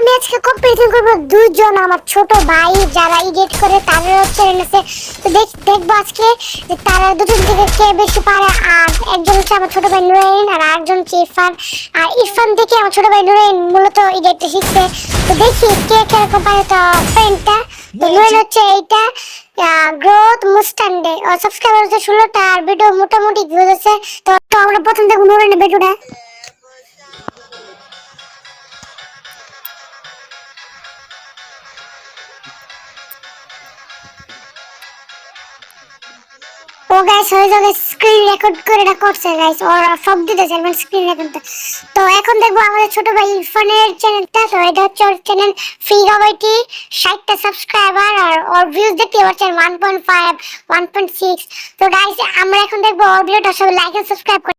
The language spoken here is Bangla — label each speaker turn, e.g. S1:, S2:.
S1: আমি আজকে কম্পিটিশন করবো দুইজন আমার ছোট ভাই যারা এডিট করে তাদের চ্যানেল আছে। তো দেখবো আজকে যে তারা দুজন থেকে কে বেশি পারে। আর একজন হচ্ছে আমার ছোট ভাই নুরাইন আর আরেকজন হচ্ছে ইরফান। আর ইরফান থেকে আমার ছোট ভাই নুরাইন মূলত এডিটটা শিখছে। তো দেখি কে কিরকম পারে। তো ফ্রেন্ডটা তো নুরাইন হচ্ছে এইটা গ্রোথ মুস্টান্ডে সাবস্ক্রাইবার হচ্ছে 16টা আর ভিডিও মোটামুটি ভিউজ আছে। তো আমরা প্রথম দেখবো নুরাইনের ভিডিওটা। ও গাইস হয়ে যাবে স্ক্রিন রেকর্ড করে এটা করছে গাইস ওরা সব দিতেছে মানে স্ক্রিন রেকর্ডটা। তো এখন দেখবো আমাদের ছোট ভাই ইরফানের চ্যানেলটা। তো এটা হচ্ছে ওর চ্যানেল ফিগাবাইটি 60টা সাবস্ক্রাইবার আর ওর ভিউজ দেখতে পাচ্ছেন 1.5 1.6। তো গাইস আমরা এখন দেখবো ওর ভিডিওটা সবাই লাইক এন্ড সাবস্ক্রাইব